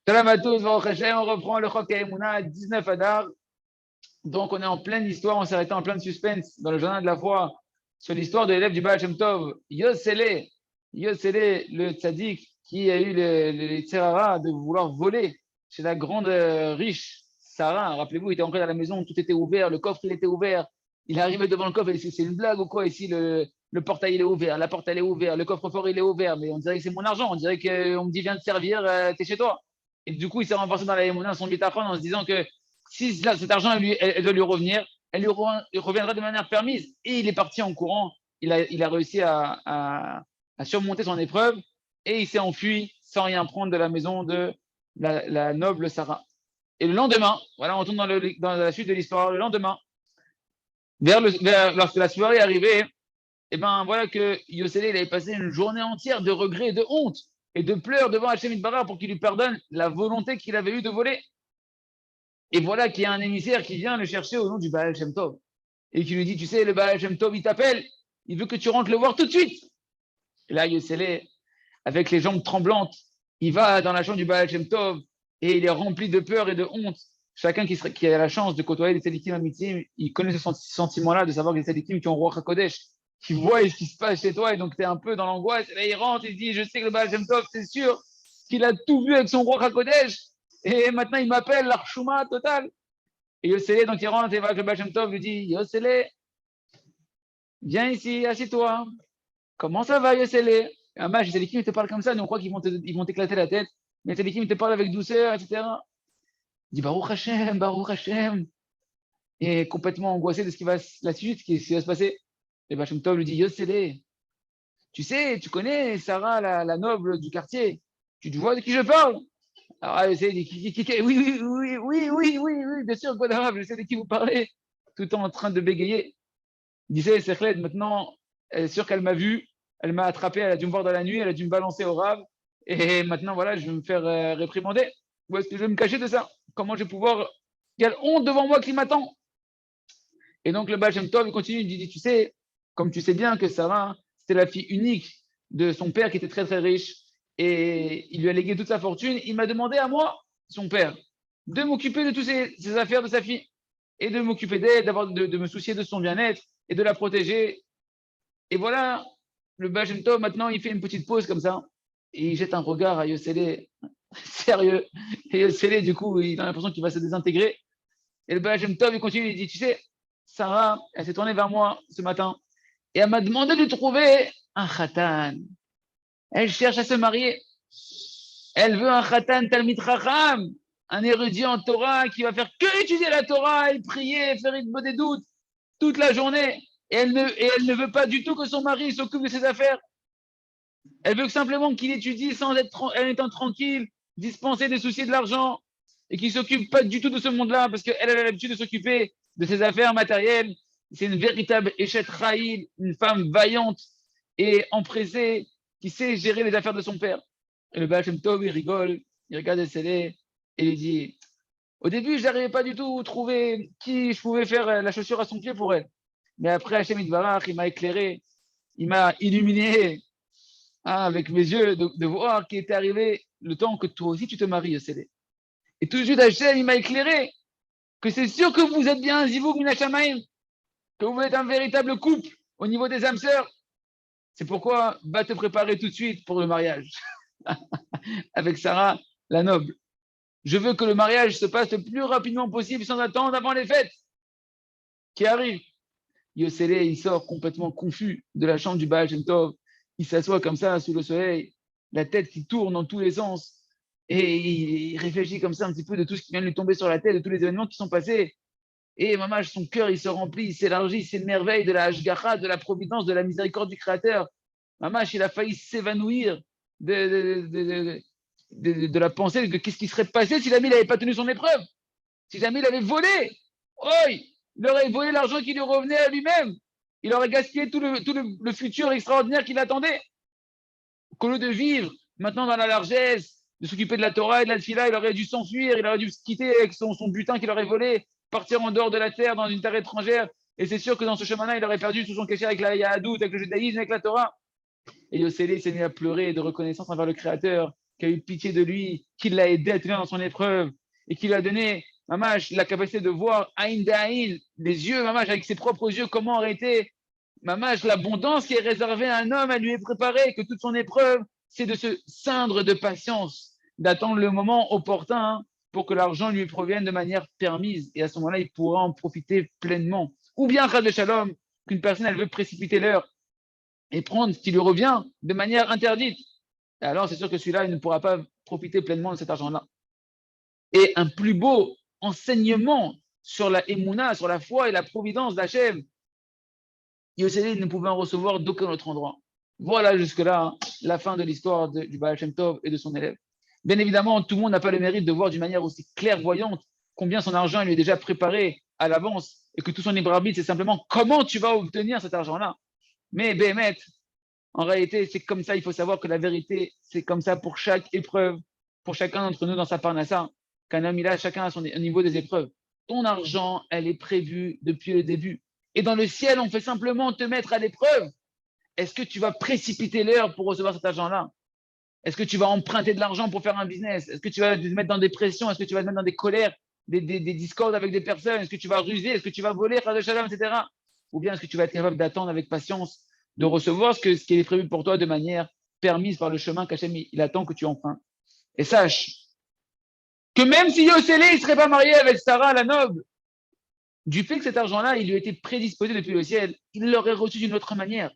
Shalom à tous, Baruch Hashem, on reprend le Chok HaEmuna, 19 Adar. Donc, on est en pleine histoire, on s'est arrêté en plein de suspense dans le journal de la foi sur l'histoire de l'élève du Baal Shem Tov, Yosele, le tzaddik qui a eu les tzerara de vouloir voler chez la grande riche Sarah. Rappelez-vous, il était entré dans la maison, tout était ouvert, le coffre il était ouvert. Il est arrivé devant le coffre, et c'est une blague ou quoi ici, le portail il est ouvert, la porte elle est ouverte, le coffre-fort il est ouvert, mais on dirait que c'est mon argent, on dirait qu'on me dit viens te servir, t'es chez toi. Et du coup, il s'est renforcé dans la Yémouna, son bitachon, en se disant que si cet argent elle doit lui revenir, elle lui reviendra de manière permise. Et il est parti en courant, il a réussi à surmonter son épreuve et il s'est enfui sans rien prendre de la maison de la noble Sarah. Et le lendemain, voilà, on tourne dans la suite de l'histoire, le lendemain, lorsque la soirée est arrivée, et ben voilà que Yosele il avait passé une journée entière de regrets, de honte et de pleurs devant Hachem Itbarah pour qu'il lui pardonne la volonté qu'il avait eue de voler. Et voilà qu'il y a un émissaire qui vient le chercher au nom du Baal Shem Tov et qui lui dit, tu sais, le Baal Shem Tov, il t'appelle, il veut que tu rentres le voir tout de suite. Et là, Yosele, avec les jambes tremblantes, il va dans la chambre du Baal Shem Tov et il est rempli de peur et de honte. Chacun qui a la chance de côtoyer les tzadikim amitim, il connaît ce sentiment-là de savoir que les tzadikim qui ont roi HaKodesh, qui voient ce qui se passe chez toi et donc tu es un peu dans l'angoisse. Et là, il rentre, il dit, je sais que le Baal Shem Tov, c'est sûr qu'il a tout vu avec son roi HaKodesh et maintenant il m'appelle l'Arshuma total. Et Yosele, donc il rentre et va avec le Baal Shem Tov, lui dit, Yosele, viens ici, assieds-toi. Comment ça va, Yosele? Un match, les tzadikim te parlent comme ça, nous on croit qu'ils vont t'éclater la tête, mais les tzadikim te parlent avec douceur, etc. Il dit Baruch Hashem, Baruch Hashem. Et complètement angoissé de ce qui va, la suite, ce qui va se passer. Et Bachem Tov lui dit Yosele, tu sais, tu connais Sarah, la noble du quartier. Tu vois de qui je parle? Alors Yosele dit oui, oui, bien sûr, je sais de qui vous parlez. Tout en train de bégayer. Il disait Sechled, maintenant, elle est sûre qu'elle m'a vu, elle m'a attrapé, elle a dû me voir dans la nuit, elle a dû me balancer au rave. Et maintenant, voilà, je vais me faire réprimander. Où est-ce que je vais me cacher de ça? Comment je vais pouvoir. Quelle honte devant moi qui m'attend. Et donc le Baal Shem Tov, il continue, il dit, tu sais, comme tu sais bien que Sarah, c'était la fille unique de son père qui était très très riche, et il lui a légué toute sa fortune, il m'a demandé à moi, son père, de m'occuper de toutes ces affaires de sa fille, et de m'occuper d'elle, de me soucier de son bien-être, et de la protéger. Et voilà, le Baal Shem Tov, maintenant, il fait une petite pause comme ça, et il jette un regard à Yosele, sérieux, et Yosele, du coup, il a l'impression qu'il va se désintégrer. Et le Baal Shem Tov, il continue, il dit, tu sais, Sarah, elle s'est tournée vers moi ce matin et elle m'a demandé de trouver un khatan. Elle cherche à se marier. Elle veut un khatan Talmid Chacham, un érudit en Torah qui va faire que étudier la Torah et prier, faire une bonne doute toute la journée. Et elle ne veut pas du tout que son mari s'occupe de ses affaires. Elle veut simplement qu'il étudie sans être en étant tranquille, dispenser des soucis de l'argent et qu'il ne s'occupe pas du tout de ce monde-là parce qu'elle a l'habitude de s'occuper de ses affaires matérielles. C'est une véritable échette Raïl, une femme vaillante et empressée qui sait gérer les affaires de son père. Et le Baal Shem Tov, il rigole, il regarde le CD et il dit au début, je n'arrivais pas du tout à trouver qui je pouvais faire la chaussure à son pied pour elle. Mais après, Hachem Itbarach, il m'a éclairé, il m'a illuminé avec mes yeux de voir qu'il était arrivé le temps que toi aussi tu te maries, Yosele. Et tout de suite, Hachem, il m'a éclairé que c'est sûr que vous êtes bien un Zivouk Minachamaim, que vous êtes un véritable couple au niveau des âmes sœurs. C'est pourquoi va te préparer tout de suite pour le mariage avec Sarah, la noble. Je veux que le mariage se passe le plus rapidement possible sans attendre avant les fêtes qui arrivent. Yosele, il sort complètement confus de la chambre du Baal Shem Tov. Il s'assoit comme ça sous le soleil, la tête qui tourne dans tous les sens. Et il réfléchit comme ça un petit peu de tout ce qui vient de lui tomber sur la tête, de tous les événements qui sont passés. Et mamash, son cœur, il se remplit, il s'élargit, il s'émerveille de la Hashgacha, de la providence, de la miséricorde du Créateur. Mamash, il a failli s'évanouir de la pensée de qu'est-ce qui serait passé si jamais il n'avait pas tenu son épreuve. Si jamais il avait volé. Oh, il aurait volé l'argent qui lui revenait à lui-même. Il aurait gaspillé tout le futur extraordinaire qui l'attendait. Qu'au lieu de vivre maintenant dans la largesse, de s'occuper de la Torah et de la Tfila, il aurait dû s'enfuir, il aurait dû se quitter avec son butin qu'il aurait volé, partir en dehors de la terre, dans une terre étrangère. Et c'est sûr que dans ce chemin-là, il aurait perdu tout son cachet avec la Yahadout, avec le judaïsme, avec la Torah. Et Yosele s'est mis à pleurer de reconnaissance envers le Créateur. qui a eu pitié de lui, qui l'a aidé à tenir dans son épreuve et qui lui a donné, mamash, la capacité de voir Aïn d'Aïn, les yeux, mamash, avec ses propres yeux, comment aurait été, mamash, l'abondance qui est réservée à un homme, elle lui est préparée, que toute son épreuve, c'est de se ceindre de patience, d'attendre le moment opportun pour que l'argent lui provienne de manière permise. Et à ce moment-là, il pourra en profiter pleinement. Ou bien, Chad de Shalom, qu'une personne, elle veut précipiter l'heure et prendre ce qui lui revient de manière interdite. Et alors, c'est sûr que celui-là, il ne pourra pas profiter pleinement de cet argent-là. Et un plus beau enseignement sur la Emouna, sur la foi et la providence d'Hachem, Yosef ne pouvait en recevoir d'aucun autre endroit. Voilà jusque-là la fin de l'histoire du Baal Shem Tov et de son élève. Bien évidemment, tout le monde n'a pas le mérite de voir d'une manière aussi clairvoyante combien son argent lui est déjà préparé à l'avance et que tout son libre arbitre, c'est simplement comment tu vas obtenir cet argent-là. Mais Béhémet, en réalité, c'est comme ça, il faut savoir que la vérité, c'est comme ça pour chaque épreuve, pour chacun d'entre nous dans sa parnassa, qu'un homme, il a chacun à son niveau des épreuves. Ton argent, elle est prévue depuis le début. Et dans le ciel, on fait simplement te mettre à l'épreuve. Est-ce que tu vas précipiter l'heure pour recevoir cet argent-là? Est-ce que tu vas emprunter de l'argent pour faire un business? Est-ce que tu vas te mettre dans des pressions? Est-ce que tu vas te mettre dans des colères, des discordes avec des personnes? Est-ce que tu vas ruser? Est-ce que tu vas voler, etc. Ou bien est-ce que tu vas être capable d'attendre avec patience, de recevoir ce qui est prévu pour toi de manière permise par le chemin qu'Hachem il attend que tu empruntes? Et sache que même si Yosélé ne serait pas marié avec Sarah la noble, du fait que cet argent-là, il lui a été prédisposé depuis le ciel, il l'aurait reçu d'une autre manière.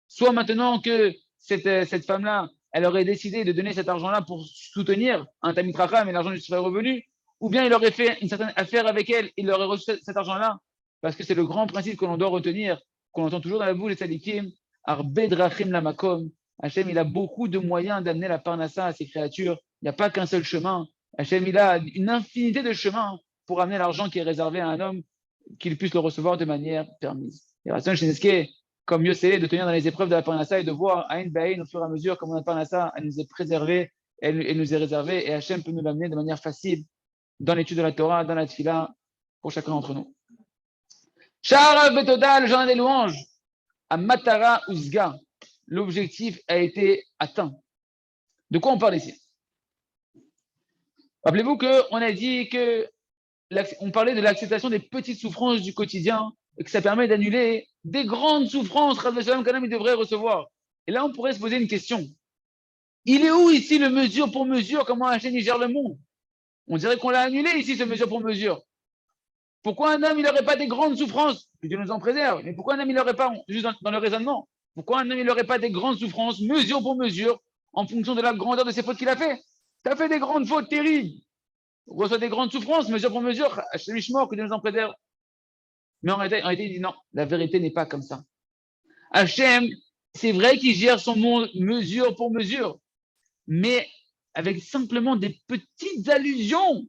Soit maintenant que cette femme-là, elle aurait décidé de donner cet argent-là pour soutenir un Tamid Racham et l'argent lui serait revenu, ou bien il aurait fait une certaine affaire avec elle, il aurait reçu cet argent-là, parce que c'est le grand principe que l'on doit retenir, qu'on entend toujours dans la bouche des tzadikim, Arbe Drachim Lamakom. Hachem, il a beaucoup de moyens d'amener la parnassa à ses créatures. Il n'y a pas qu'un seul chemin. Hachem, il a une infinité de chemins pour amener l'argent qui est réservé à un homme, qu'il puisse le recevoir de manière permise. Et Rasson Cheneske, comme Yosele, de tenir dans les épreuves de la Parnassa et de voir Aïn Baïn au fur et à mesure comment la Parnassa, elle nous est préservée, elle nous est réservée, et Hachem peut nous l'amener de manière facile dans l'étude de la Torah, dans la Tfila, pour chacun d'entre nous. Shara Betoda, le journal des louanges, à Matara Uzga, l'objectif a été atteint. De quoi on parle ici? Rappelez-vous qu'on a dit que on parlait de l'acceptation des petites souffrances du quotidien et que ça permet d'annuler des grandes souffrances qu'un homme devrait recevoir. Et là, on pourrait se poser une question. Il est où ici le mesure pour mesure? Comment Hachem gère le monde? On dirait qu'on l'a annulé ici, ce mesure pour mesure. Pourquoi un homme, il n'aurait pas des grandes souffrances? Que Dieu nous en préserve. Mais pourquoi un homme, il n'aurait pas, juste dans le raisonnement, pourquoi un homme, il n'aurait pas des grandes souffrances, mesure pour mesure, en fonction de la grandeur de ses fautes qu'il a fait? Tu as fait des grandes fautes terribles. On reçoit des grandes souffrances, mesure pour mesure, Hachem que Dieu nous en préserve. Mais en réalité, il dit non, la vérité n'est pas comme ça. Hachem, c'est vrai qu'il gère son monde mesure pour mesure, mais avec simplement des petites allusions,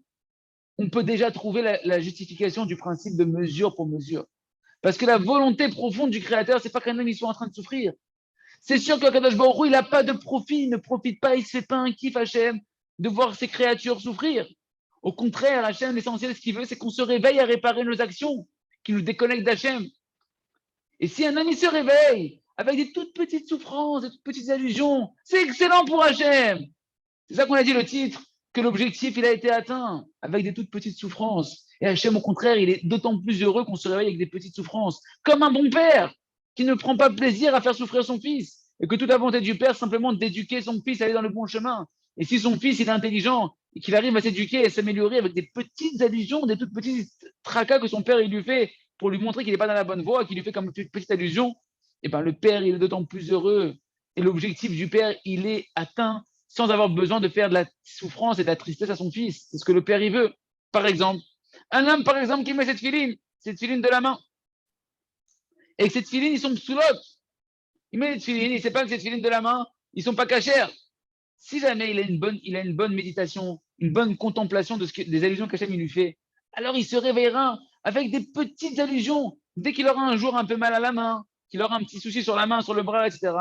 on peut déjà trouver la justification du principe de mesure pour mesure. Parce que la volonté profonde du Créateur, c'est pas qu'un homme il soit en train de souffrir. C'est sûr que Kadosh Baruch Hu, il n'a pas de profit, il ne profite pas, il ne se fait pas un kiff, Hachem, de voir ses créatures souffrir. Au contraire, Hachem, l'essentiel, ce qu'il veut, c'est qu'on se réveille à réparer nos actions, qui nous déconnectent d'Hachem. Et si un homme il se réveille avec des toutes petites souffrances, des toutes petites allusions, c'est excellent pour Hachem. C'est ça qu'on a dit le titre, que l'objectif il a été atteint avec des toutes petites souffrances. Et Hachem, au contraire, il est d'autant plus heureux qu'on se réveille avec des petites souffrances, comme un bon père qui ne prend pas plaisir à faire souffrir son fils, et que toute la volonté du père, c'est simplement d'éduquer son fils à aller dans le bon chemin. Et si son fils il est intelligent et qu'il arrive à s'éduquer et à s'améliorer avec des petites allusions, des toutes petites tracas que son père il lui fait pour lui montrer qu'il n'est pas dans la bonne voie, qu'il lui fait comme une petite allusion, et ben le père il est d'autant plus heureux. Et l'objectif du père il est atteint sans avoir besoin de faire de la souffrance et de la tristesse à son fils. C'est ce que le père il veut. Par exemple, un homme par exemple qui met cette filine de la main, et que cette filine ils sont psoulotes. Il met cette filine, il ne sait pas que cette filine de la main, ils ne sont pas cachères. Si jamais il a une bonne méditation, une bonne contemplation des allusions qu'Hachem lui fait, alors il se réveillera avec des petites allusions. Dès qu'il aura un jour un peu mal à la main, qu'il aura un petit souci sur la main, sur le bras, etc.,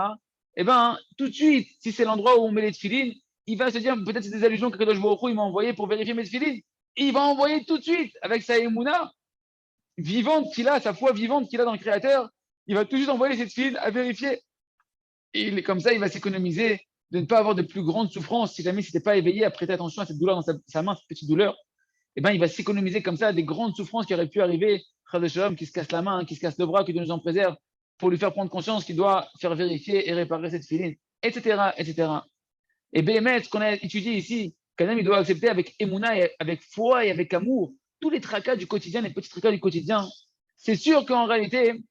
eh bien, tout de suite, si c'est l'endroit où on met les tefilines, il va se dire, peut-être c'est des allusions que Kadosh Baruch Hu, il m'a envoyé pour vérifier mes tefilines. Et il va envoyer tout de suite, avec sa émouna vivante qu'il a, sa foi vivante qu'il a dans le Créateur, il va tout de suite envoyer ces tefilines à vérifier. Et comme ça, il va s'économiser de ne pas avoir de plus grandes souffrances si jamais il n'était pas éveillé à prêter attention à cette douleur dans sa main, cette petite douleur. Eh ben, il va s'économiser comme ça des grandes souffrances qui auraient pu arriver, frère de Shalom, qui se casse la main, qui se casse le bras, que Dieu nous en préserve, pour lui faire prendre conscience qu'il doit faire vérifier et réparer cette filine, etc., etc. Et BMS, ce qu'on a étudié ici, qu'un homme il doit accepter avec émouna, avec foi et avec amour, tous les tracas du quotidien, les petits tracas du quotidien. C'est sûr qu'en réalité,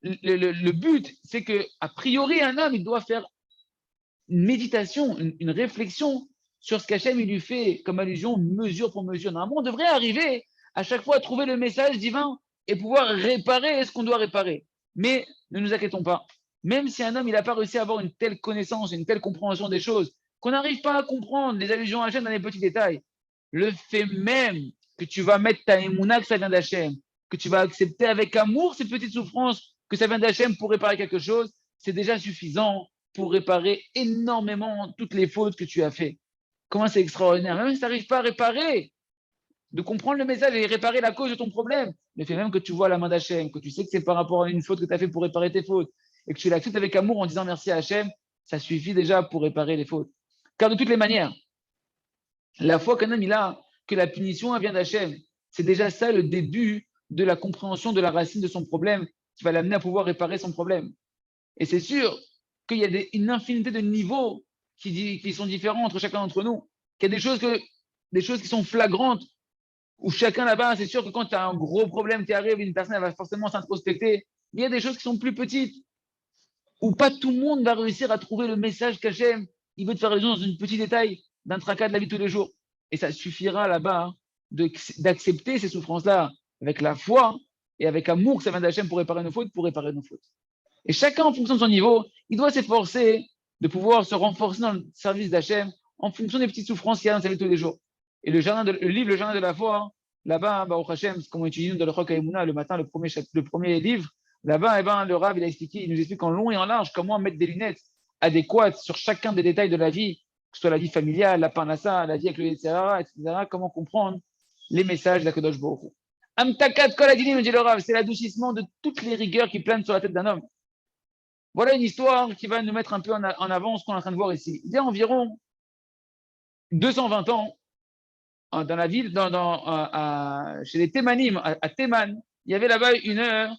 le but, c'est que a priori, un homme, il doit faire une méditation, une réflexion sur ce qu'Hachem il lui fait comme allusion mesure pour mesure. Normalement, on devrait arriver à chaque fois à trouver le message divin et pouvoir réparer ce qu'on doit réparer. Mais ne nous inquiétons pas. Même si un homme il n'a pas réussi à avoir une telle connaissance, une telle compréhension des choses, qu'on n'arrive pas à comprendre les allusions à Hachem dans les petits détails, le fait même que tu vas mettre ta émouna que ça vient d'Hachem, que tu vas accepter avec amour ces petites souffrances que ça vient d'Hachem pour réparer quelque chose, c'est déjà suffisant pour réparer énormément toutes les fautes que tu as fait. Comment c'est extraordinaire. Même si tu n'arrives pas à réparer, de comprendre le message et réparer la cause de ton problème, le fait même que tu vois la main d'Hachem, que tu sais que c'est par rapport à une faute que tu as fait pour réparer tes fautes, et que tu l'acceptes avec amour en disant merci à Hachem, ça suffit déjà pour réparer les fautes. Car de toutes les manières, la foi qu'un homme il a, que la punition vient d'Hachem, c'est déjà ça le début de la compréhension de la racine de son problème qui va l'amener à pouvoir réparer son problème. Et c'est sûr qu'il y a une infinité de niveaux qui sont différents entre chacun d'entre nous. Qu'il y a des choses qui sont flagrantes, où chacun là-bas, c'est sûr que quand tu as un gros problème qui arrive, une personne elle va forcément s'introspecter. Il y a des choses qui sont plus petites, où pas tout le monde va réussir à trouver le message qu'Hachem, il veut te faire raison dans un petit détail d'un tracas de la vie de tous les jours. Et ça suffira là-bas d'accepter ces souffrances-là avec la foi et avec amour que ça vient d'Hachem pour réparer nos fautes, pour réparer nos fautes. Et chacun, en fonction de son niveau, il doit s'efforcer de pouvoir se renforcer dans le service d'Hachem en fonction des petites souffrances qu'il y a dans sa vie de tous les jours. Et le livre, le jardin de la foi, là-bas, Baruch Hashem, comme on étudie dans le Chok Haïmouna le matin, le premier livre, là-bas, le Rav, il nous explique en long et en large comment mettre des lunettes adéquates sur chacun des détails de la vie, que ce soit la vie familiale, la parnassa, la vie avec le etc., etc., comment comprendre les messages de la Kodosh Baruch Hu. Amtakat kol adinim, dit le Rav, c'est l'adoucissement de toutes les rigueurs qui planent sur la tête d'un homme. Voilà une histoire qui va nous mettre un peu en avant ce qu'on est en train de voir ici. Il y a environ 220 ans, dans la ville, chez les Thémanim, à Théman, il y avait là-bas une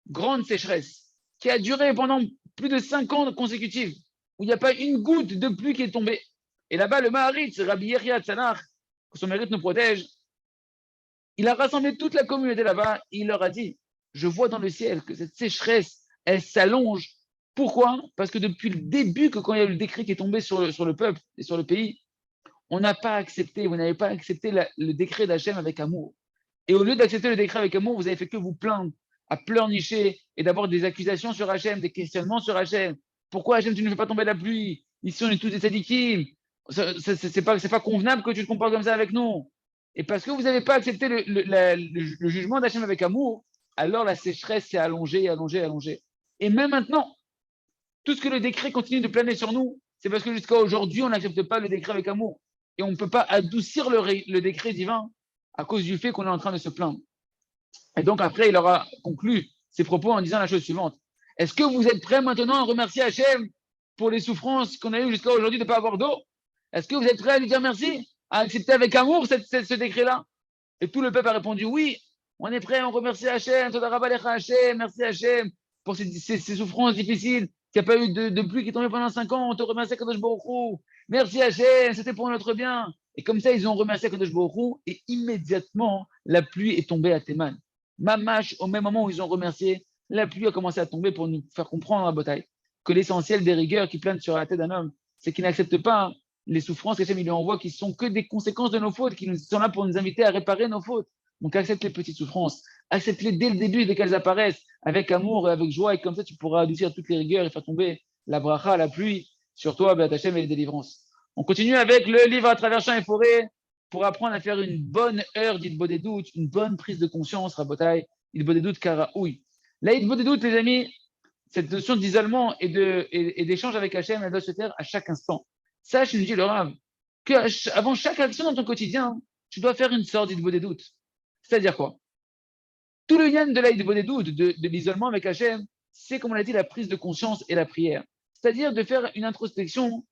grande sécheresse qui a duré pendant plus de 5 ans consécutifs, où il n'y a pas une goutte de pluie qui est tombée. Et là-bas, le Maharitz, Rabbi Yeria Tzanach, que son mérite nous protège, il a rassemblé toute la communauté là-bas et il leur a dit, je vois dans le ciel que cette sécheresse, elle s'allonge. Pourquoi? Parce que depuis le début, que quand il y a eu le décret qui est tombé sur le peuple et sur le pays, on n'a pas accepté, vous n'avez pas accepté le décret d'Hachem avec amour. Et au lieu d'accepter le décret avec amour, vous avez fait que vous plaindre, à pleurnicher et d'avoir des accusations sur Hachem, des questionnements sur Hachem. Pourquoi Hachem, tu ne fais pas tomber la pluie? Ici, on est tous des sadikim. C'est pas convenable que tu te compares comme ça avec nous. Et parce que vous n'avez pas accepté le jugement d'Hachem avec amour, alors la sécheresse s'est allongée, allongée, allongée. Et même maintenant, tout ce que le décret continue de planer sur nous, c'est parce que jusqu'à aujourd'hui, on n'accepte pas le décret avec amour. Et on ne peut pas adoucir le décret divin à cause du fait qu'on est en train de se plaindre. Et donc après, il aura conclu ses propos en disant la chose suivante. Est-ce que vous êtes prêts maintenant à remercier Hachem pour les souffrances qu'on a eues jusqu'à aujourd'hui de ne pas avoir d'eau? Est-ce que vous êtes prêts à lui dire merci, à accepter avec amour ce décret-là? Et tout le peuple a répondu oui, on est prêt, on remercie Hachem, merci Hachem pour ces souffrances difficiles, qu'il n'y a pas eu de pluie qui est tombée pendant 5 ans, on te remercie Kadosh Baruch Hu, merci Hachem, c'était pour notre bien. Et comme ça, ils ont remercié Kadosh Baruch Hu, et immédiatement, la pluie est tombée à Théman. Mamash, au même moment où ils ont remercié, la pluie a commencé à tomber pour nous faire comprendre à bataille que l'essentiel des rigueurs qui planent sur la tête d'un homme, c'est qu'il n'accepte pas les souffrances qu'Hachem lui envoie, qui sont que des conséquences de nos fautes, qui sont là pour nous inviter à réparer nos fautes. Donc accepte les petites souffrances, accepte-les dès le début, dès qu'elles apparaissent, avec amour et avec joie, et comme ça tu pourras adoucir toutes les rigueurs et faire tomber la bracha, la pluie, sur toi, Béat Hachem, et les délivrances. On continue avec le livre à travers champs et forêts pour apprendre à faire une bonne heure d'Hitbodedut, une bonne prise de conscience, Rabotai, Hitbodedut Karaoui. La Hitbodedut, les amis, cette notion d'isolement et d'échange avec Hachem, elle doit se faire à chaque instant. Sache, nous dit le Rav, qu'avant chaque action dans ton quotidien, tu dois faire une sorte d'Hitbodedut. C'est-à-dire quoi? Tout le yen de la Hitbodedut, de l'isolement avec Hachem, c'est, comme on l'a dit, la prise de conscience et la prière. C'est-à-dire de faire une introspection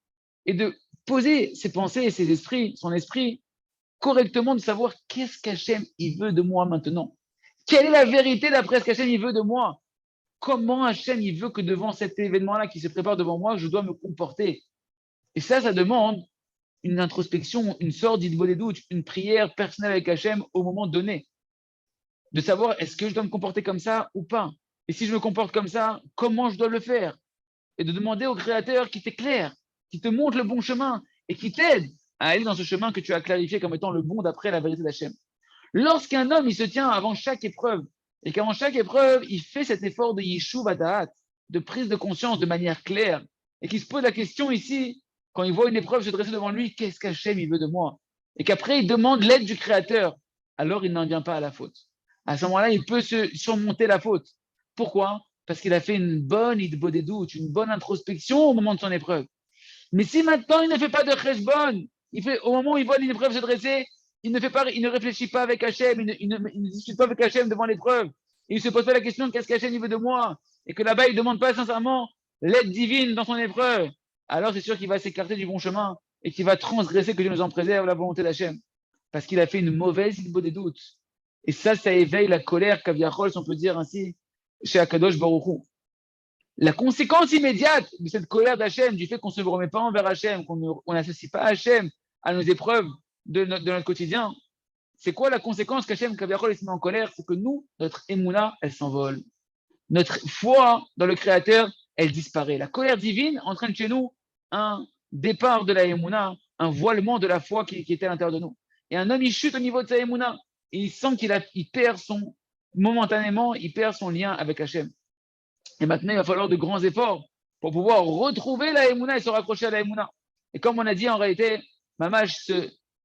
et de poser ses pensées et ses esprits, son esprit correctement, de savoir qu'est-ce qu'Hachem il veut de moi maintenant. Quelle est la vérité d'après ce qu'Hachem il veut de moi? Comment Hachem il veut que devant cet événement-là qui se prépare devant moi, je dois me comporter? Et ça demande une introspection, une sorte d'idbo des doutes, une prière personnelle avec Hachem au moment donné. De savoir est-ce que je dois me comporter comme ça ou pas? Et si je me comporte comme ça, comment je dois le faire? Et de demander au Créateur qui t'éclaire, qui te montre le bon chemin et qui t'aide à aller dans ce chemin que tu as clarifié comme étant le bon d'après la vérité d'Hachem. Lorsqu'un homme, il se tient avant chaque épreuve, et qu'avant chaque épreuve, il fait cet effort de Yishuv Hadaat, de prise de conscience de manière claire, et qu'il se pose la question ici, quand il voit une épreuve se dresser devant lui, qu'est-ce qu'Hachem il veut de moi? Et qu'après, il demande l'aide du Créateur, alors il n'en vient pas à la faute. À ce moment-là, il peut se surmonter la faute. Pourquoi? Parce qu'il a fait une bonne idbo des doutes, une bonne introspection au moment de son épreuve. Mais si maintenant il ne fait pas de cheshbon, au moment où il voit l'épreuve se dresser, il ne réfléchit pas avec Hachem, il ne discute pas avec Hachem devant l'épreuve. Il ne se pose pas la question qu'est-ce qu'Hachem veut de moi, et que là-bas il ne demande pas sincèrement l'aide divine dans son épreuve. Alors c'est sûr qu'il va s'écarter du bon chemin et qu'il va transgresser, que Dieu nous en préserve, la volonté d'Hachem. Parce qu'il a fait une mauvaise idbo des doutes. Et ça éveille la colère, Kaviachol, si on peut dire ainsi, chez Akadosh Baruch Hu. La conséquence immédiate de cette colère d'Hachem, du fait qu'on ne se remet pas envers Hachem, qu'on n'associe pas Hachem à nos épreuves de notre quotidien, c'est quoi la conséquence qu'Hachem, Kaviachol, se met en colère? C'est que nous, notre émouna, elle s'envole. Notre foi dans le Créateur, elle disparaît. La colère divine entraîne chez nous un départ de la émouna, un voilement de la foi qui était à l'intérieur de nous. Et un homme, il chute au niveau de sa émouna, et il sent il perd momentanément, il perd son lien avec Hachem. Et maintenant, il va falloir de grands efforts pour pouvoir retrouver la Emouna et se raccrocher à la Emouna. Et comme on a dit, en réalité, Mamash,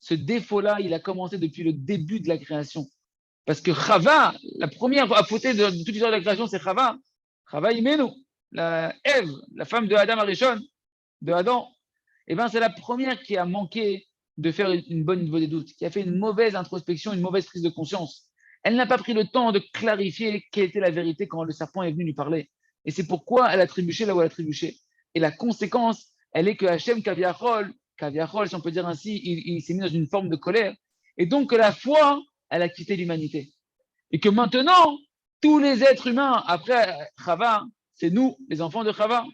ce défaut-là, il a commencé depuis le début de la création. Parce que Chava, la première à fauter de toute l'histoire de la création, c'est Chava. Chava Imenu, Ève, la femme de Adam Arishon, de Adam. Et bien, c'est la première qui a manqué de faire une bonne niveau des doutes, qui a fait une mauvaise introspection, une mauvaise prise de conscience. Elle n'a pas pris le temps de clarifier quelle était la vérité quand le serpent est venu lui parler. Et c'est pourquoi elle a trébuché là où elle a trébuché. Et la conséquence, elle est que Hachem Kaviachol, si on peut dire ainsi, il s'est mis dans une forme de colère. Et donc que la foi, elle a quitté l'humanité. Et que maintenant, tous les êtres humains, après Chava, c'est nous, les enfants de Chava,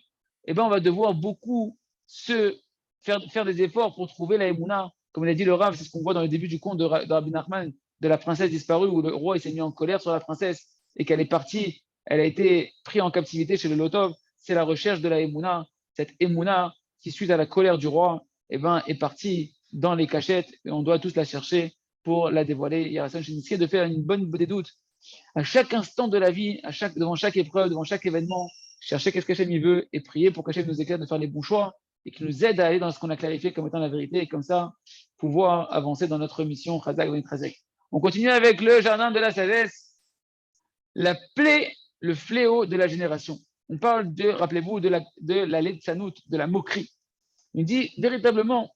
eh ben, on va devoir beaucoup faire des efforts pour trouver la Emouna. Comme l'a dit le Rav, c'est ce qu'on voit dans le début du conte de Rabbi Nachman, de la princesse disparue, où le roi s'est mis en colère sur la princesse et qu'elle est partie, elle a été prise en captivité chez le Lotov. C'est la recherche de la Emouna, cette Emouna qui, suite à la colère du roi, eh ben, est partie dans les cachettes et on doit tous la chercher pour la dévoiler. Il y a de faire une bonne des doutes. À chaque instant de la vie, devant chaque épreuve, devant chaque événement, chercher qu'est-ce qu'Hachem veut et prier pour qu'Hachem nous éclaire de faire les bons choix et qu'il nous aide à aller dans ce qu'on a clarifié comme étant la vérité et comme ça pouvoir avancer dans notre mission Chazak Venitrazek. On continue avec le jardin de la sagesse, la plaie, le fléau de la génération. On parle rappelez-vous, de la Letzanout, de la moquerie. Il dit véritablement,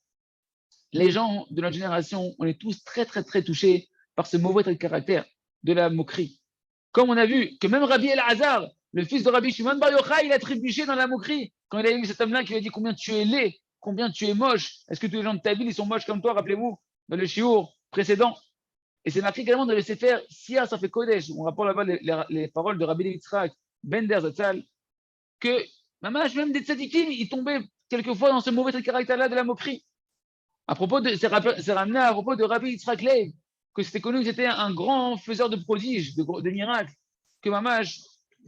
les gens de notre génération, on est tous très, très, très touchés par ce mauvais trait de caractère de la moquerie. Comme on a vu que même Rabbi El-Hazar, le fils de Rabbi Shimon Bar Yochai, il a trébuché dans la moquerie. Quand il a vu cet homme-là qui lui a dit combien tu es laid, combien tu es moche, est-ce que tous les gens de ta ville, ils sont moches comme toi, rappelez-vous, dans le shiur précédent. Et c'est marqué également de laisser faire Sia Safek Kodesh. On rapporte là-bas les paroles de Rabbi Yitzhak Ben Der Zatzal, que même des tzadikim, ils tombaient quelquefois dans ce mauvais trait de caractère-là de la moquerie. C'est ramené à propos de Rabbi Yitzhak Leib, que c'était connu que c'était un grand faiseur de prodiges, de miracles, que Mamash,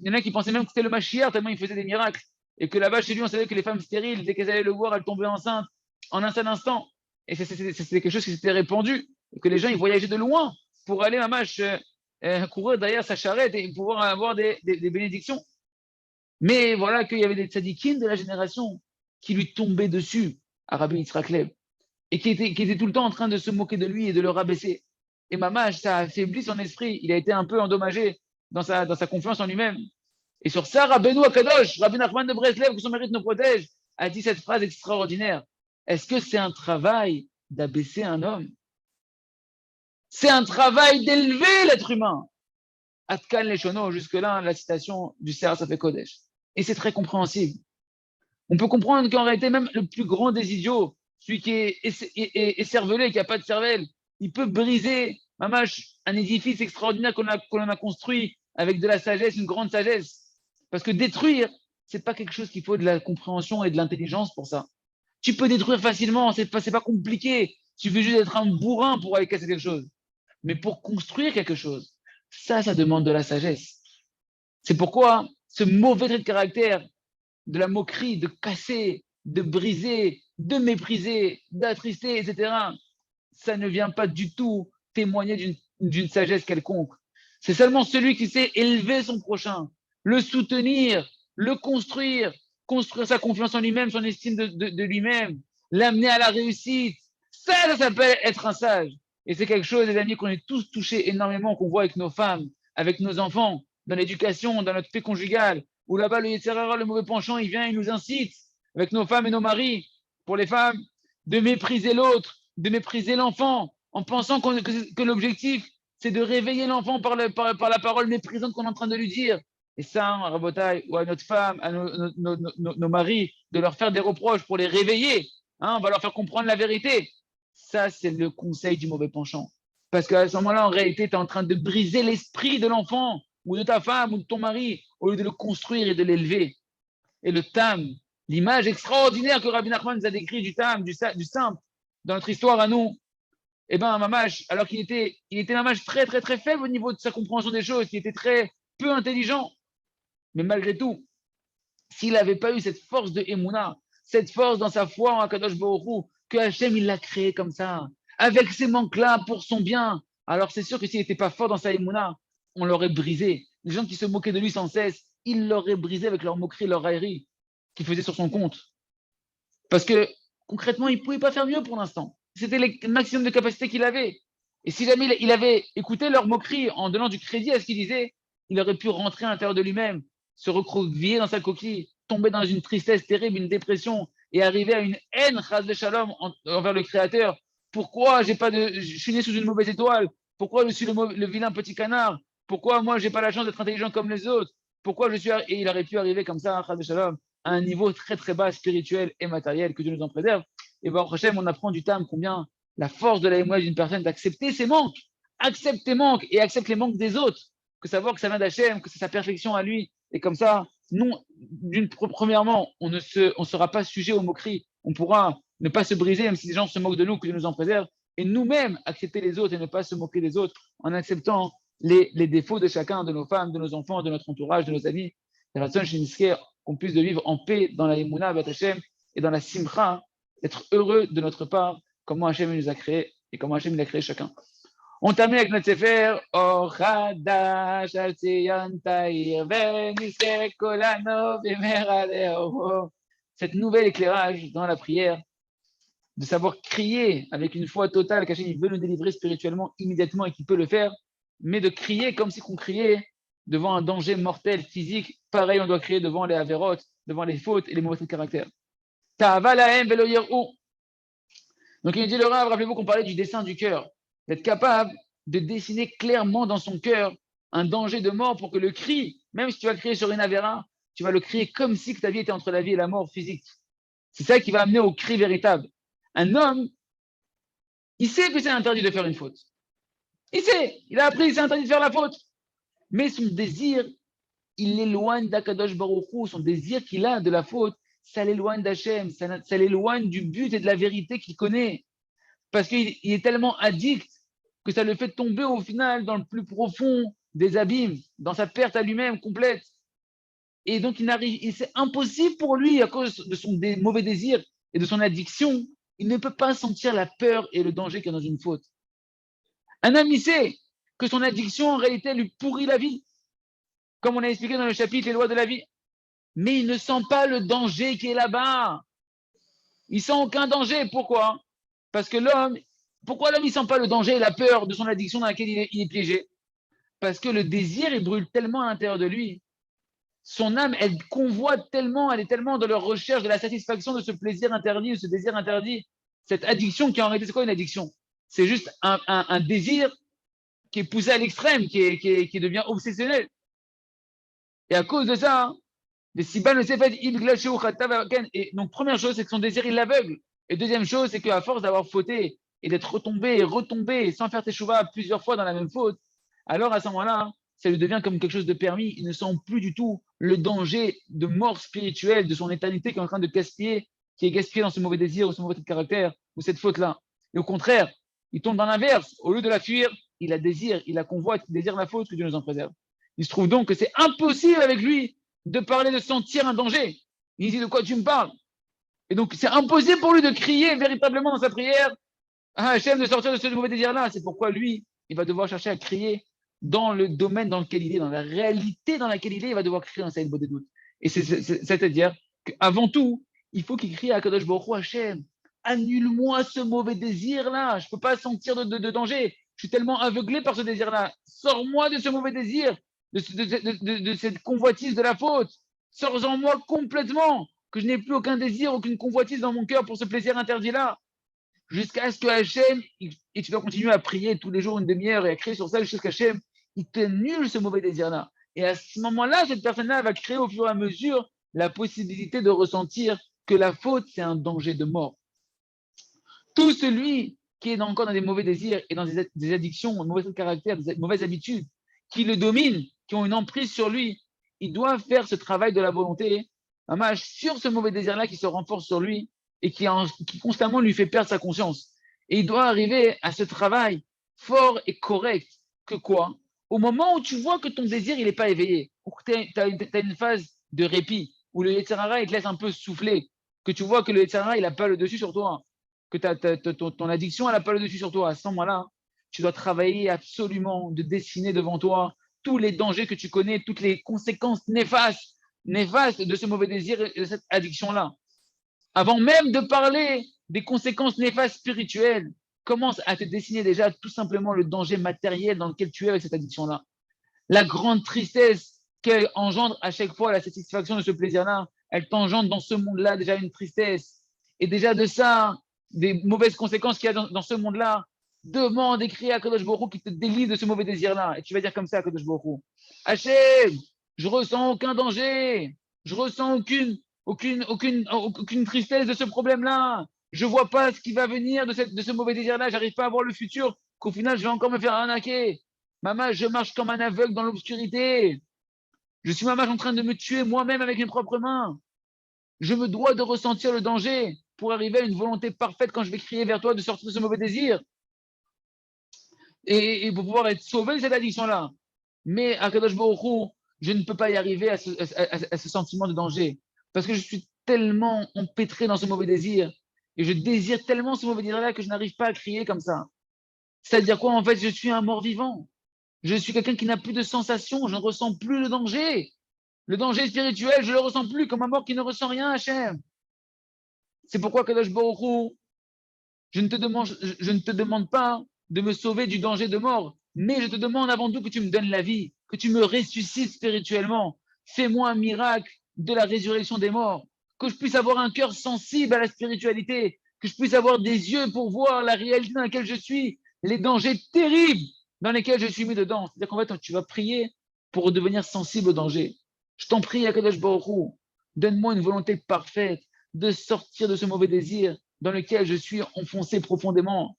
il y en a qui pensaient même que c'était le Mashiach tellement il faisait des miracles, et que là-bas chez lui on savait que les femmes stériles, dès qu'elles allaient le voir, elles tombaient enceintes en un seul instant, et c'était quelque chose qui s'était répandu, et que les gens ils voyageaient de loin pour aller Mamash courir derrière sa charrette et pouvoir avoir des bénédictions. Mais voilà qu'il y avait des tzadikim de la génération qui lui tombaient dessus à Rabbi Yitzhak Leib, et qui était tout le temps en train de se moquer de lui et de le rabaisser. Et Mamash, ça a affaibli son esprit. Il a été un peu endommagé dans sa confiance en lui-même. Et sur ça, Rabbeinu Akadosh, Rabbi Nachman de Breslev, que son mérite nous protège, a dit cette phrase extraordinaire. Est-ce que c'est un travail d'abaisser un homme? C'est un travail d'élever l'être humain. Atkan Leshono, jusque-là, la citation du Seher Safek Kodesh. Et c'est très compréhensible. On peut comprendre qu'en réalité, même le plus grand des idiots, celui qui est écervelé, qui n'a pas de cervelle, il peut briser un édifice extraordinaire qu'on a construit avec de la sagesse, une grande sagesse. Parce que détruire, c'est pas quelque chose qu'il faut de la compréhension et de l'intelligence pour ça. Tu peux détruire facilement, c'est pas compliqué. Tu veux juste être un bourrin pour aller casser quelque chose. Mais pour construire quelque chose, ça demande de la sagesse. C'est pourquoi ce mauvais trait de caractère, de la moquerie, de casser, de briser, de mépriser, d'attrister, etc., ça ne vient pas du tout témoigner d'une sagesse quelconque. C'est seulement celui qui sait élever son prochain, le soutenir, le construire, construire sa confiance en lui-même, son estime de lui-même, l'amener à la réussite. Ça s'appelle être un sage. Et c'est quelque chose, les amis, qu'on est tous touchés énormément, qu'on voit avec nos femmes, avec nos enfants, dans l'éducation, dans notre paix conjugale, où là-bas, le Yetzirah, le mauvais penchant, il vient, il nous incite, avec nos femmes et nos maris, pour les femmes, de mépriser l'autre, de mépriser l'enfant, en pensant que l'objectif, c'est de réveiller l'enfant par la parole méprisante qu'on est en train de lui dire. Et ça, à Rabotai, ou à notre femme, à nos maris, de leur faire des reproches pour les réveiller, on va leur faire comprendre la vérité. Ça, c'est le conseil du mauvais penchant. Parce qu'à ce moment-là, en réalité, tu es en train de briser l'esprit de l'enfant, ou de ta femme, ou de ton mari, au lieu de le construire et de l'élever. Et le tam, l'image extraordinaire que Rabbi Nachman nous a décrit du tam, du simple, dans notre histoire à nous, eh bien, Mamash, alors qu'il était Mamash très, très, très faible au niveau de sa compréhension des choses, il était très peu intelligent. Mais malgré tout, s'il n'avait pas eu cette force de Emouna, cette force dans sa foi en Akadosh Baruch Hu, que Hachem, il l'a créé comme ça, avec ces manques-là pour son bien, alors c'est sûr que s'il n'était pas fort dans sa Emouna, on l'aurait brisé. Les gens qui se moquaient de lui sans cesse, ils l'auraient brisé avec leur moquerie, leur raillerie qu'il faisait sur son compte. Parce que concrètement, il ne pouvait pas faire mieux pour l'instant. C'était le maximum de capacité qu'il avait. Et si jamais il avait écouté leur moquerie en donnant du crédit à ce qu'il disait, il aurait pu rentrer à l'intérieur de lui-même, se recroqueviller dans sa coquille, tomber dans une tristesse terrible, une dépression, et arriver à une haine, chas de shalom, envers le Créateur. Pourquoi je suis né sous une mauvaise étoile? Pourquoi je suis le vilain petit canard? Pourquoi moi, je n'ai pas la chance d'être intelligent comme les autres? Pourquoi je suis. Et il aurait pu arriver comme ça, chas de shalom, à un niveau très très bas spirituel et matériel, que Dieu nous en préserve. Et Baruch Hashem, on apprend du temps combien la force de la émotion d'une personne d'accepter ses manques, accepte tes manques et accepte les manques des autres, que savoir que ça vient d'Hachem, que c'est sa perfection à lui, et comme ça, nous, premièrement, on ne sera pas sujet aux moqueries, on pourra ne pas se briser, même si les gens se moquent de nous, que Dieu nous en préserve, et nous-mêmes accepter les autres et ne pas se moquer des autres en acceptant les défauts de chacun, de nos femmes, de nos enfants, de notre entourage, de nos amis. Qu'on puisse de vivre en paix dans la Emouna, avec Hachem, et dans la Simcha, être heureux de notre part, comment Hachem nous a créés et comment Hachem a créé chacun. On termine avec notre Sefer, Ochadash al Tzion Taïr, Venisek Kolano Bemeraleo. Cet nouvel éclairage dans la prière, de savoir crier avec une foi totale qu'Hachem veut nous délivrer spirituellement immédiatement et qu'il peut le faire, mais de crier comme si on criait devant un danger mortel physique. Pareil, on doit crier devant les avérotes, devant les fautes et les mauvais caractères. Ta'ava lahem velo yer'u. Donc il dit le Rav, rappelez-vous qu'on parlait du dessin du cœur, d'être capable de dessiner clairement dans son cœur un danger de mort pour que le cri, même si tu vas crier sur une avéra, tu vas le crier comme si ta vie était entre la vie et la mort physique. C'est ça qui va amener au cri véritable. Un homme, il sait que c'est interdit de faire une faute. Il sait, il a appris, c'est interdit de faire la faute. Mais son désir, il l'éloigne d'Akadosh Baruch Hu, son désir qu'il a de la faute, ça l'éloigne d'Hachem, ça l'éloigne du but et de la vérité qu'il connaît. Parce qu'il est tellement addict que ça le fait tomber au final dans le plus profond des abîmes, dans sa perte à lui-même complète. Et donc, c'est impossible pour lui, à cause de son mauvais désir et de son addiction, il ne peut pas sentir la peur et le danger qu'il y a dans une faute. Un homme, il sait que son addiction, en réalité, lui pourrit la vie, comme on a expliqué dans le chapitre Les lois de la vie. Mais il ne sent pas le danger qui est là-bas. Il sent aucun danger. Pourquoi? Parce que pourquoi l'homme, il sent pas le danger et la peur de son addiction dans laquelle il est piégé? Parce que le désir, il brûle tellement à l'intérieur de lui. Son âme, elle convoite tellement, elle est tellement dans leur recherche de la satisfaction de ce plaisir interdit, de ce désir interdit. Cette addiction qui en réalité, c'est quoi une addiction? C'est juste un désir qui est poussé à l'extrême, qui devient obsessionnel. Et à cause de ça, Et donc, première chose, c'est que son désir, il l'aveugle. Et deuxième chose, c'est qu'à force d'avoir fauté et d'être retombé et retombé sans faire teshuva plusieurs fois dans la même faute, alors à ce moment-là, ça lui devient comme quelque chose de permis. Il ne sent plus du tout le danger de mort spirituelle de son éternité qui est en train de gaspiller, qui est gaspillé dans ce mauvais désir ou ce mauvais caractère ou cette faute-là. Et au contraire, il tombe dans l'inverse. Au lieu de la fuir, il la désire, il la convoite, il désire la faute, que Dieu nous en préserve. Il se trouve donc que c'est impossible avec lui de parler, de sentir un danger. Il dit de quoi tu me parles? Et donc c'est impossible pour lui de crier véritablement dans sa prière à Hachem de sortir de ce mauvais désir-là. C'est pourquoi lui, il va devoir chercher à crier dans le domaine dans lequel il est, dans la réalité dans laquelle il va devoir crier dans sa des doutes. Et c'est-à-dire qu'avant tout, il faut qu'il crie à Kadosh Baruch Hu, Hachem, annule-moi ce mauvais désir-là. Je ne peux pas sentir de danger. Je suis tellement aveuglé par ce désir-là. Sors-moi de ce mauvais désir, de cette convoitise de la faute. Sors-en moi complètement, que je n'ai plus aucun désir, aucune convoitise dans mon cœur pour ce plaisir interdit-là. Jusqu'à ce que Hachem, et tu dois continuer à prier tous les jours une demi-heure et à crier sur ça jusqu'à ce qu'Hachem, il t'annule ce mauvais désir-là. Et à ce moment-là, cette personne-là va créer au fur et à mesure la possibilité de ressentir que la faute, c'est un danger de mort. Tout celui qui est encore dans des mauvais désirs et dans des addictions, de mauvais caractères, des mauvaises habitudes, qui le dominent, qui ont une emprise sur lui, il doit faire ce travail de la volonté, sur ce mauvais désir-là qui se renforce sur lui et qui constamment lui fait perdre sa conscience. Et il doit arriver à ce travail fort et correct que quoi? Au moment où tu vois que ton désir, il n'est pas éveillé, où tu as une phase de répit, où le Yetzer Hara, il te laisse un peu souffler, que tu vois que le Yetzer Hara, il n'a pas le dessus sur toi, que ton addiction, elle n'a pas le dessus sur toi. À ce moment-là, tu dois travailler absolument de dessiner devant toi tous les dangers que tu connais, toutes les conséquences néfastes de ce mauvais désir et de cette addiction-là. Avant même de parler des conséquences néfastes spirituelles, commence à te dessiner déjà tout simplement le danger matériel dans lequel tu es avec cette addiction-là. La grande tristesse qu'elle engendre à chaque fois la satisfaction de ce plaisir-là, elle t'engendre dans ce monde-là déjà une tristesse. Et déjà de ça, des mauvaises conséquences qu'il y a dans ce monde-là, demande et crie à Kadosh Baruch Hu qui te délivre de ce mauvais désir-là. Et tu vas dire comme ça à Kadosh Baruch Hu, Hachem, je ressens aucun danger, je ressens aucune tristesse de ce problème-là. Je ne vois pas ce qui va venir de ce mauvais désir-là. J'arrive pas à voir le futur, qu'au final, je vais encore me faire arnaquer. Maman, je marche comme un aveugle dans l'obscurité. Je suis maman en train de me tuer moi-même avec mes propres mains. Je me dois de ressentir le danger pour arriver à une volonté parfaite quand je vais crier vers toi de sortir de ce mauvais désir. Et pour pouvoir être sauvé de cette addiction-là. Mais à Kadosh Baruch Hu, je ne peux pas y arriver à ce sentiment de danger. Parce que je suis tellement empêtré dans ce mauvais désir. Et je désire tellement ce mauvais désir-là que je n'arrive pas à crier comme ça. C'est-à-dire quoi? En fait, je suis un mort-vivant. Je suis quelqu'un qui n'a plus de sensations. Je ne ressens plus le danger. Le danger spirituel, je ne le ressens plus comme un mort qui ne ressent rien, Hachem. C'est pourquoi, Kadosh Baruch Hu, je ne te demande pas de me sauver du danger de mort, mais je te demande avant tout que tu me donnes la vie, que tu me ressuscites spirituellement. Fais-moi un miracle de la résurrection des morts, que je puisse avoir un cœur sensible à la spiritualité, que je puisse avoir des yeux pour voir la réalité dans laquelle je suis, les dangers terribles dans lesquels je suis mis dedans. C'est-à-dire qu'en fait, tu vas prier pour devenir sensible au danger. Je t'en prie, Akadosh Baruch Hu, donne-moi une volonté parfaite de sortir de ce mauvais désir dans lequel je suis enfoncé profondément.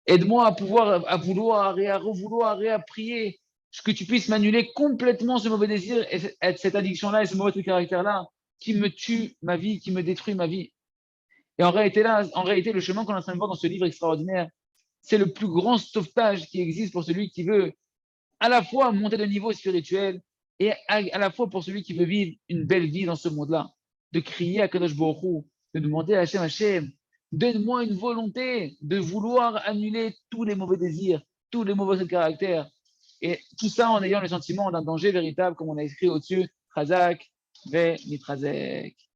Aide-moi à vouloir et à revouloir et à prier, que tu puisses m'annuler complètement ce mauvais désir et cette addiction-là et ce mauvais caractère-là qui me tue ma vie, qui me détruit ma vie. Et en réalité, le chemin qu'on est en train de voir dans ce livre extraordinaire, c'est le plus grand sauvetage qui existe pour celui qui veut à la fois monter de niveau spirituel et à la fois pour celui qui veut vivre une belle vie dans ce monde-là. De crier à Kadosh Baruch Hu, de demander à Hachem, donne-moi une volonté de vouloir annuler tous les mauvais désirs, tous les mauvais caractères. Et tout ça en ayant le sentiment d'un danger véritable, comme on a écrit au-dessus, Chazak ve Mitrazek.